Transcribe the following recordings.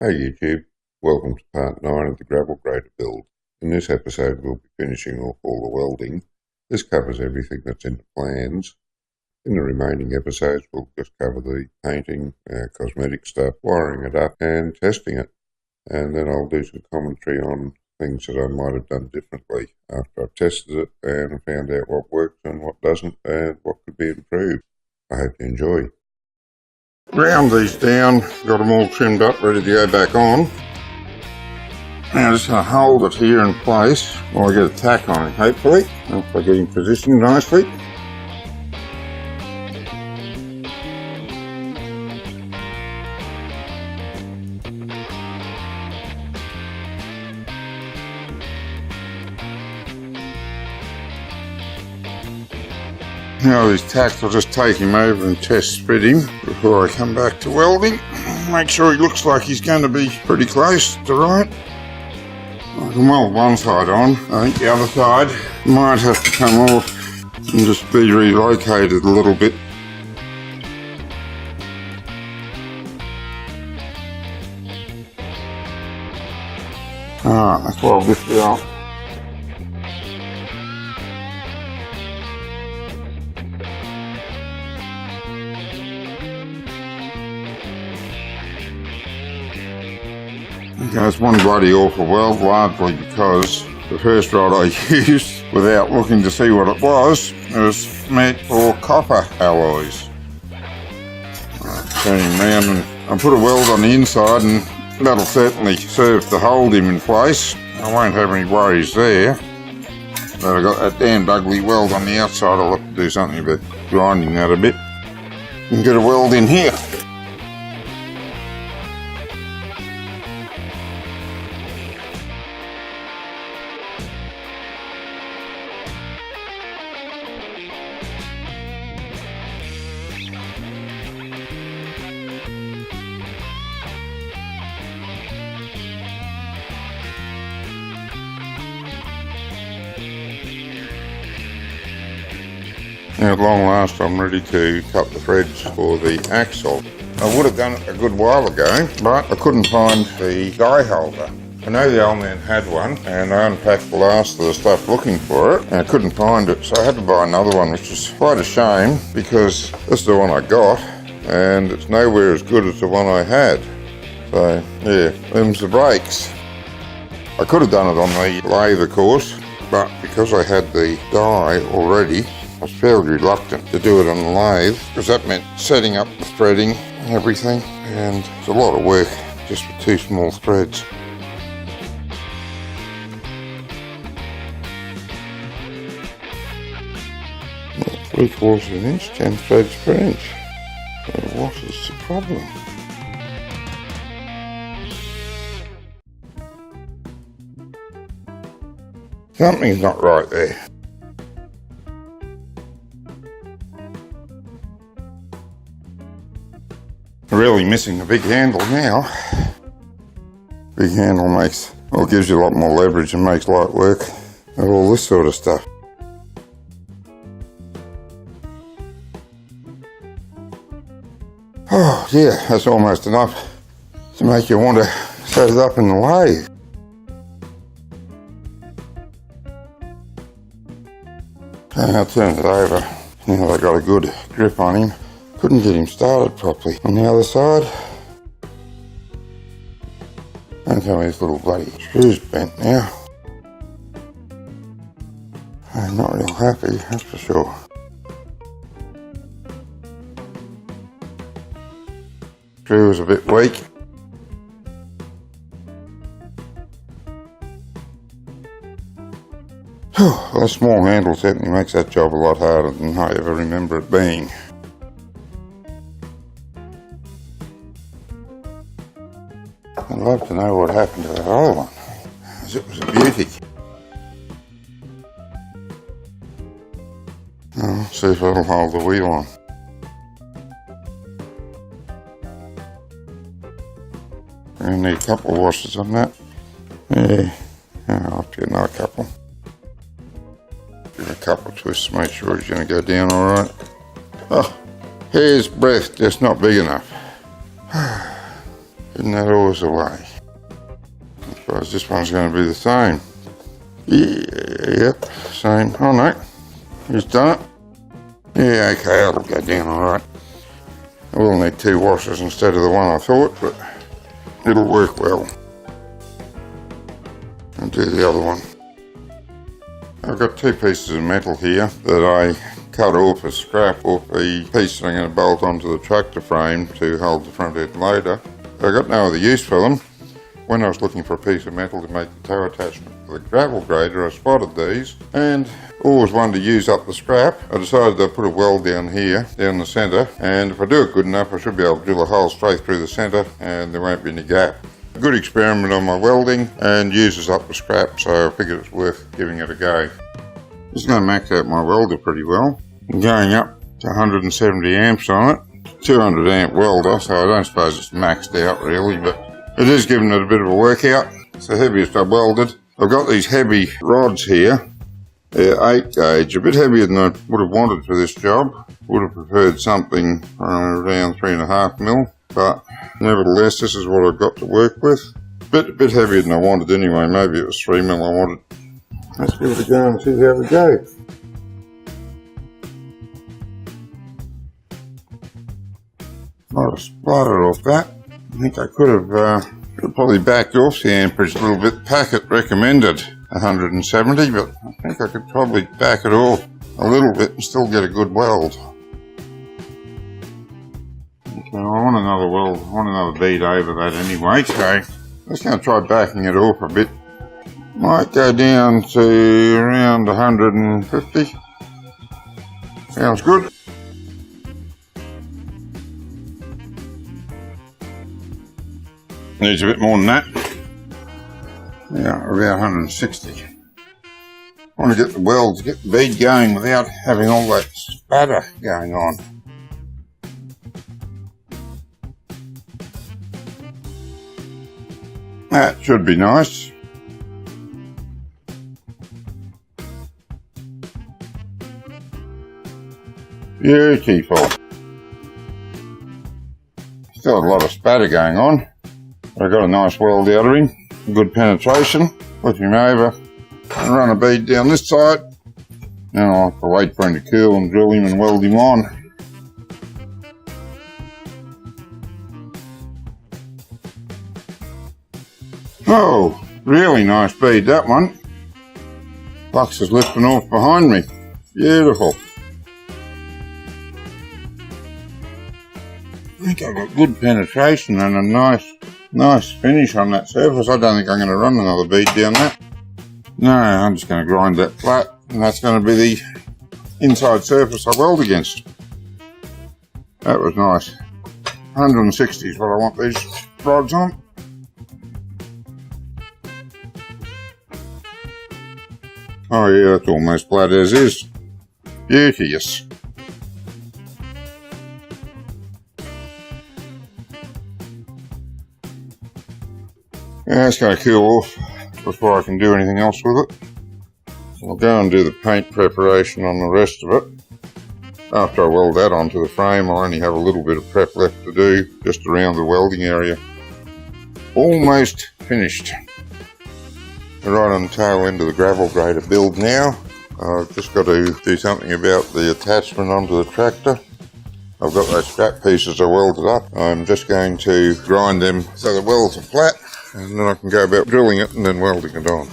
Hey YouTube, welcome to part 9 of the gravel grader build. In this episode we'll be finishing off all the welding. This covers everything that's in the plans. In the remaining episodes we'll just cover the painting, cosmetic stuff, wiring it up and testing it. And then I'll do some commentary on things that I might have done differently after I've tested it and found out what works and what doesn't and what could be improved. I hope you enjoy. Ground these down, got them all trimmed up, ready to go back on. Now just going to hold it here in place while I get a tack on it, hopefully, if I get him positioned nicely. Now these tacks, I'll just take him over and test spread him before I come back to welding. Make sure he looks like he's going to be pretty close to right. I can weld one side on. I think the other side might have to come off and just be relocated a little bit. Alright, let's weld this bit up. Okay, it's one bloody awful weld, largely because the first rod I used, without looking to see what it was meant for copper alloys. Turn him round and I put a weld on the inside and that'll certainly serve to hold him in place. I won't have any worries there. But I got that damned ugly weld on the outside. I'll have to do something about grinding that a bit and get a weld in here. Now at long last I'm ready to cut the threads for the axle. I would have done it a good while ago, but I couldn't find the guy holder. I know the old man had one and I unpacked the last of the stuff looking for it and I couldn't find it, so I had to buy another one, which is quite a shame because this is the one I got and it's nowhere as good as the one I had. So yeah, them's the brakes. I could have done it on the lathe of course, but because I had the die already I was fairly reluctant to do it on the lathe because that meant setting up the threading and everything, and it's a lot of work just with two small threads. Not 3/4 of an inch, 10 threads per inch. So what is the problem? Something's not right there. Really missing the big handle now. Big handle gives you a lot more leverage and makes light work of all this sort of stuff. Oh yeah, that's almost enough to make you want to set it up in the lathe. And I'll turn it over. Now I got a good grip on him. Couldn't get him started properly on the other side. Don't tell me this little bloody screw's bent now. I'm not real happy, that's for sure. Screw was a bit weak. Well, a small handle certainly makes that job a lot harder than I ever remember it being. I'd love to know what happened to that other one, as it was a beauty. I'll see if that'll hold the wheel on. We're going to need a couple of washers on that. Yeah, I'll have to get another couple. Give it a couple of twists to make sure it's going to go down alright. Oh, hair's breadth, just not big enough. Can Isn't that always the way? I suppose this one's going to be the same. Yeah, yep, same. Oh no, he's done it. Yeah, okay, that'll go down alright. I will need 2 washers instead of the one I thought, but it'll work well. I'll do the other one. I've got 2 pieces of metal here that I cut off as scrap off the piece that I'm going to bolt onto the tractor frame to hold the front end loader. I got no other use for them. When I was looking for a piece of metal to make the tow attachment for the gravel grader, I spotted these and always wanted to use up the scrap. I decided to put a weld down here, down the centre, and if I do it good enough I should be able to drill a hole straight through the centre and there won't be any gap. A good experiment on my welding and uses up the scrap, so I figured it's worth giving it a go. This is going to max out my welder pretty well. I'm going up to 170 amps on it. 200 amp welder, so I don't suppose it's maxed out really, but it is giving it a bit of a workout. It's the heaviest I've welded. I've got these heavy rods here. They're 8 gauge, a bit heavier than I would have wanted for this job. Would have preferred something around 3.5 mil, but nevertheless this is what I've got to work with. A bit heavier than I wanted anyway, maybe it was 3 mil I wanted. Let's give it a go and see how we go. Might have splattered off that. I think I could have probably backed off the amperage a little bit. The packet recommended 170, but I think I could probably back it off a little bit and still get a good weld. Okay, I want another weld, I want another bead over that anyway, so I'm just going to try backing it off a bit. Might go down to around 150. Sounds good. Needs a bit more than that. Yeah, about 160. I want to get the weld, get the bead going without having all that spatter going on. That should be nice. Beautiful. Still a lot of spatter going on. I've got a nice weld out of him, good penetration. Flip him over and run a bead down this side. Now I'll have to wait for him to cool and drill him and weld him on. Oh, really nice bead that one. Flux is lifting off behind me. Beautiful. I think I've got good penetration and a nice finish on that surface. I don't think I'm going to run another bead down that. No, I'm just going to grind that flat, and that's going to be the inside surface I weld against. That was nice. 160 is what I want these rods on. Oh yeah, that's almost flat as is. Beauteous. Yeah, it's going to cool off before I can do anything else with it. I'll go and do the paint preparation on the rest of it. After I weld that onto the frame, I'll only have a little bit of prep left to do just around the welding area. Almost finished. We're right on the tail end of the gravel grader build now. I've just got to do something about the attachment onto the tractor. I've got those scrap pieces I welded up. I'm just going to grind them so the welds are flat, and then I can go about drilling it and then welding it on.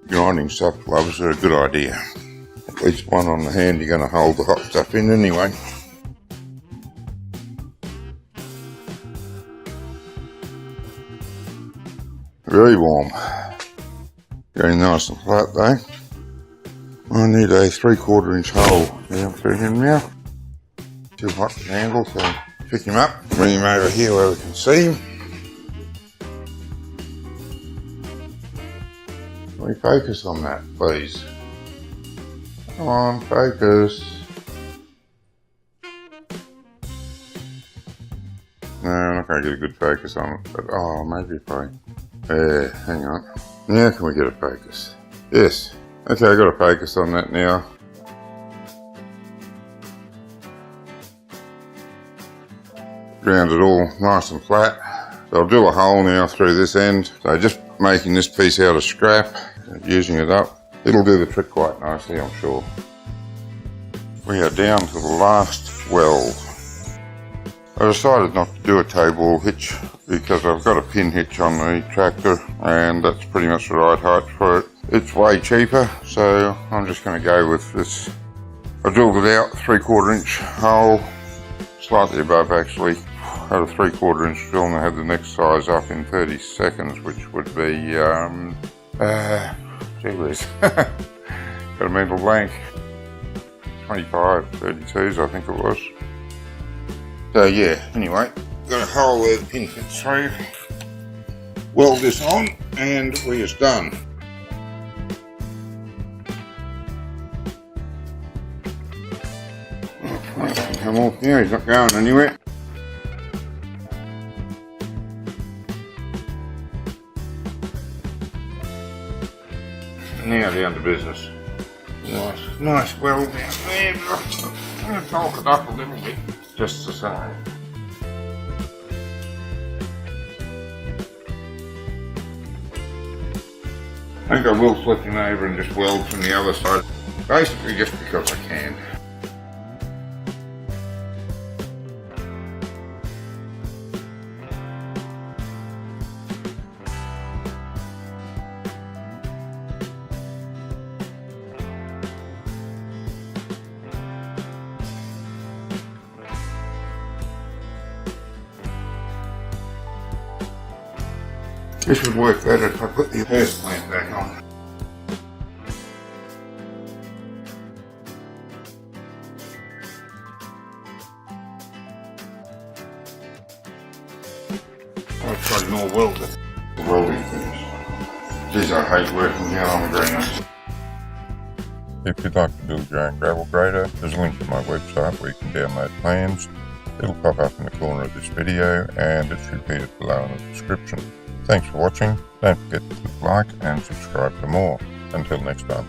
Grinding soft gloves are a good idea. At least one on the hand you're going to hold the hot stuff in anyway. Very warm. Very nice and flat though. I need a 3/4 inch hole down through him now. Too hot to handle, so pick him up, bring him over here where we can see him. Can we focus on that, please? Come on, focus. No, I'm not going to get a good focus on it, but oh, maybe if I... hang on. Now can we get a focus? Yes. Okay, I got a focus on that now. ground it all nice and flat. So I'll do a hole now through this end. So just making this piece out of scrap, using it up. It'll do the trick quite nicely, I'm sure. We are down to the last weld. I decided not to do a table hitch because I've got a pin hitch on the tractor and that's pretty much the right height for it. It's way cheaper, so I'm just going to go with this. I drilled it out 3/4 inch hole, slightly above actually. I had a 3/4 inch drill and I had the next size up in 30 seconds, which would be, gee whiz, got a mental blank. 25, 32s I think it was. So yeah, anyway, got a hole where the pin fits through. Weld this on and we is done. Come off here, he's not going anywhere. Now down to business. Nice weld down there. I'm going to bulk it up a little bit, just the same. I think I will flip him over and just weld from the other side, basically just because I can. This would work better if I put the hose plant back on. I'll try more welding. The welding things. Geez, I hate working here on the ground. If you'd like to build your own gravel grader, there's a link to my website where you can download plans. It'll pop up in the corner of this video and it's repeated below in the description. Thanks for watching. Don't forget to click like and subscribe for more. Until next time.